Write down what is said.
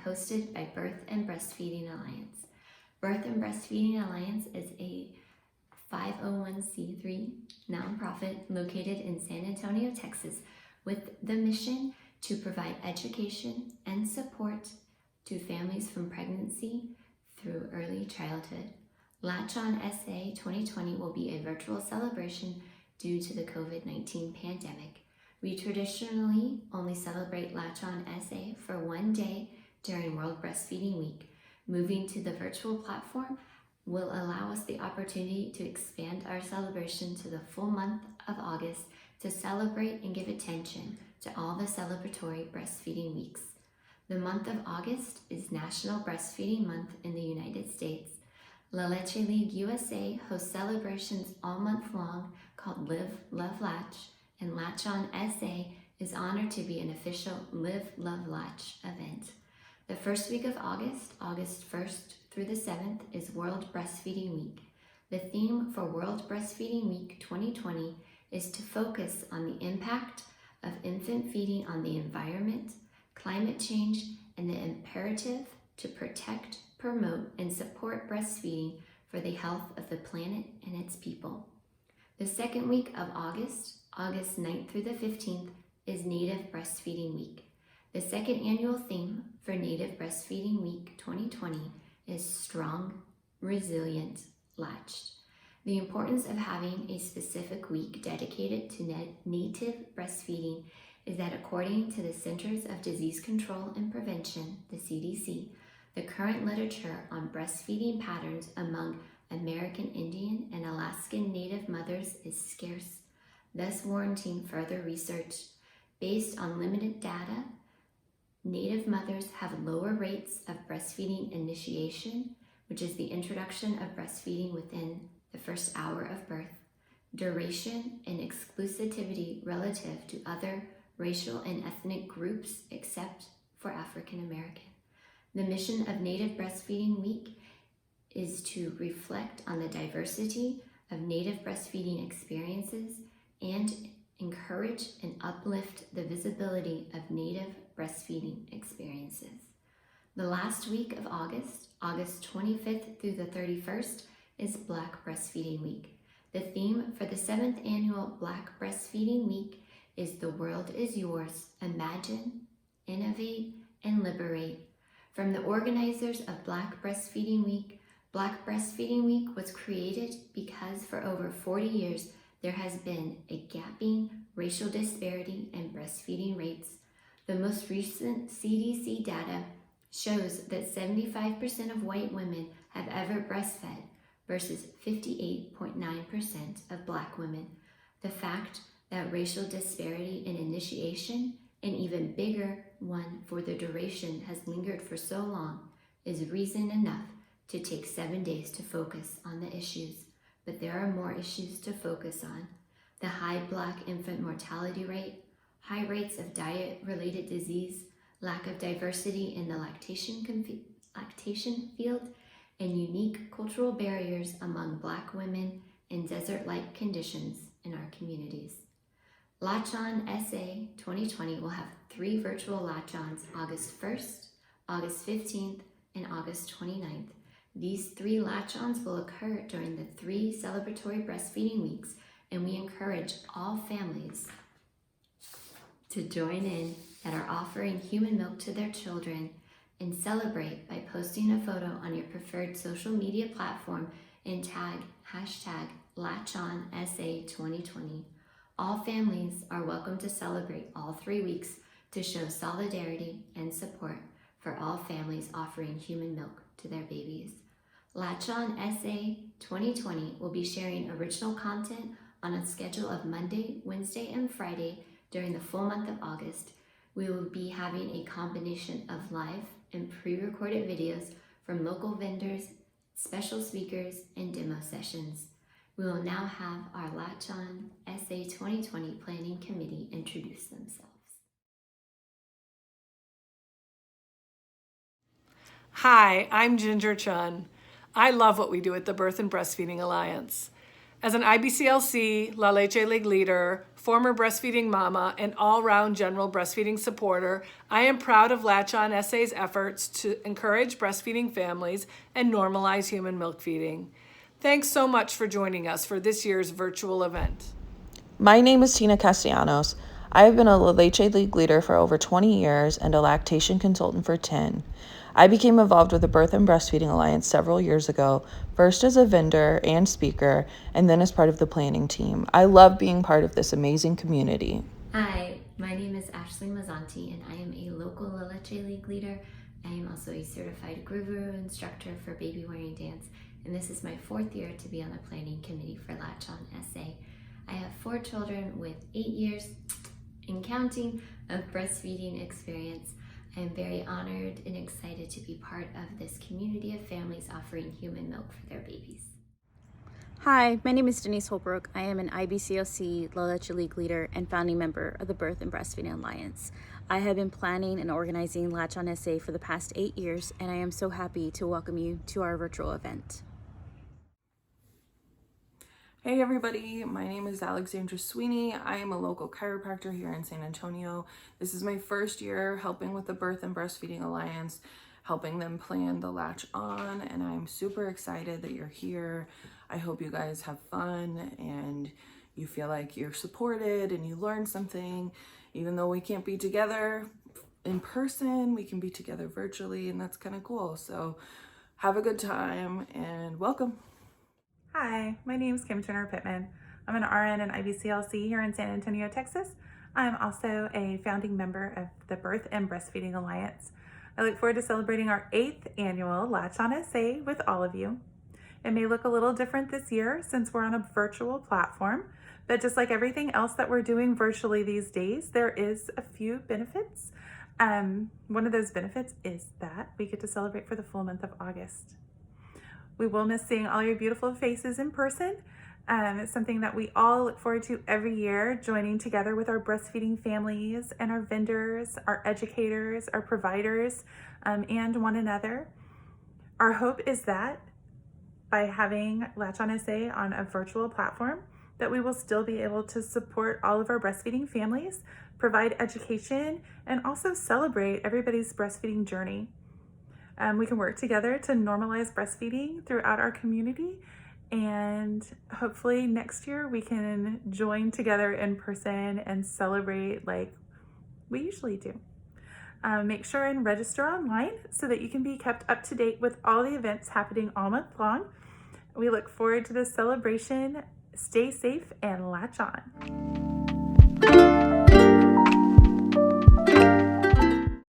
hosted by Birth and Breastfeeding Alliance. Birth and Breastfeeding Alliance is a 501c3 nonprofit located in San Antonio, Texas, with the mission to provide education and support to families from pregnancy through early childhood. Latch On SA 2020 will be a virtual celebration due to the COVID-19 pandemic. We traditionally only celebrate Latch On SA for one day during World Breastfeeding Week. Moving to the virtual platform will allow us the opportunity to expand our celebration to the full month of August to celebrate and give attention to all the celebratory breastfeeding weeks. The month of August is National Breastfeeding Month in the United States. La Leche League USA hosts celebrations all month long called Live, Love, Latch, and Latch On SA is honored to be an official Live, Love, Latch event. The first week of August, August 1st through the 7th, is World Breastfeeding Week. The theme for World Breastfeeding Week 2020 is to focus on the impact of infant feeding on the environment, climate change, and the imperative to protect, promote, and support breastfeeding for the health of the planet and its people. The second week of August, August 9th through the 15th, is Native Breastfeeding Week. The second annual theme for Native Breastfeeding Week 2020 is Strong, Resilient, Latched. The importance of having a specific week dedicated to native breastfeeding is that according to the Centers of Disease Control and Prevention, the CDC, the current literature on breastfeeding patterns among American Indian and Alaskan Native mothers is scarce, thus warranting further research. Based on limited data, Native mothers have lower rates of breastfeeding initiation, which is the introduction of breastfeeding within the first hour of birth, duration, and exclusivity relative to other racial and ethnic groups except for African American. The mission of Native Breastfeeding Week is to reflect on the diversity of Native breastfeeding experiences and encourage and uplift the visibility of Native breastfeeding experiences. The last week of August, August 25th through the 31st, is Black Breastfeeding Week. The theme for the 7th annual Black Breastfeeding Week is The World is Yours, Imagine, Innovate, and Liberate. From the organizers of Black Breastfeeding Week was created because for over 40 years there has been a gaping racial disparity in breastfeeding rates. The most recent CDC data shows that 75% of white women have ever breastfed versus 58.9% of Black women. The fact that racial disparity in initiation, an even bigger one for the duration, has lingered for so long is reason enough to take 7 days to focus on the issues. But there are more issues to focus on. The high Black infant mortality rate, high rates of diet-related disease, lack of diversity in the lactation field, and unique cultural barriers among Black women in desert-like conditions in our communities. Latch On SA 2020 will have 3 virtual Latch-Ons, August 1st, August 15th, and August 29th. These 3 Latch-Ons will occur during the 3 celebratory breastfeeding weeks, and we encourage all families to join in that are offering human milk to their children and celebrate by posting a photo on your preferred social media platform and tag #LatchOnSA2020. All families are welcome to celebrate all 3 weeks to show solidarity and support for all families offering human milk to their babies. Latch On SA 2020 will be sharing original content on a schedule of Monday, Wednesday, and Friday during the full month of August. We will be having a combination of live and pre-recorded videos from local vendors, special speakers, and demo sessions. We will now have our Latch On SA 2020 Planning Committee introduce themselves. Hi, I'm Ginger Chun. I love what we do at the Birth and Breastfeeding Alliance. As an IBCLC La Leche League leader, former breastfeeding mama, and all-round general breastfeeding supporter, I am proud of Latch On SA's efforts to encourage breastfeeding families and normalize human milk feeding. Thanks so much for joining us for this year's virtual event. My name is Tina Castellanos. I have been a La Leche League leader for over 20 years and a lactation consultant for 10. I became involved with the Birth and Breastfeeding Alliance several years ago, first as a vendor and speaker, and then as part of the planning team. I love being part of this amazing community. Hi, my name is Ashley Mazzanti and I am a local La Leche League leader. I am also a certified guru instructor for baby wearing dance, and this is my 4th year to be on the planning committee for Latch On SA. I have 4 children with 8 years and counting of breastfeeding experience. I am very honored and excited to be part of this community of families offering human milk for their babies. Hi, my name is Denise Holbrook. I am an IBCLC La Leche League leader and founding member of the Birth and Breastfeeding Alliance. I have been planning and organizing Latch On SA for the past 8 years, and I am so happy to welcome you to our virtual event. Hey everybody, my name is Alexandra Sweeney. I am a local chiropractor here in San Antonio. This is my first year helping with the Birth and Breastfeeding Alliance, helping them plan the Latch On, and I'm super excited that you're here. I hope you guys have fun and you feel like you're supported and you learn something. Even though we can't be together in person, we can be together virtually, and that's kind of cool. So have a good time and welcome. Hi, my name is Kim Turner Pittman. I'm an RN and IBCLC here in San Antonio, Texas. I'm also a founding member of the Birth and Breastfeeding Alliance. I look forward to celebrating our 8th annual Latch On SA with all of you. It may look a little different this year since we're on a virtual platform, but just like everything else that we're doing virtually these days, there is a few benefits. One of those benefits is that we get to celebrate for the full month of August. We will miss seeing all your beautiful faces in person. It's something that we all look forward to every year, joining together with our breastfeeding families and our vendors, our educators, our providers, and one another. Our hope is that by having Latch On SA on a virtual platform, that we will still be able to support all of our breastfeeding families, provide education, and also celebrate everybody's breastfeeding journey. We can work together to normalize breastfeeding throughout our community, and hopefully next year we can join together in person and celebrate like we usually do. Make sure and register online so that you can be kept up to date with all the events happening all month long. We look forward to this celebration. Stay safe and latch on.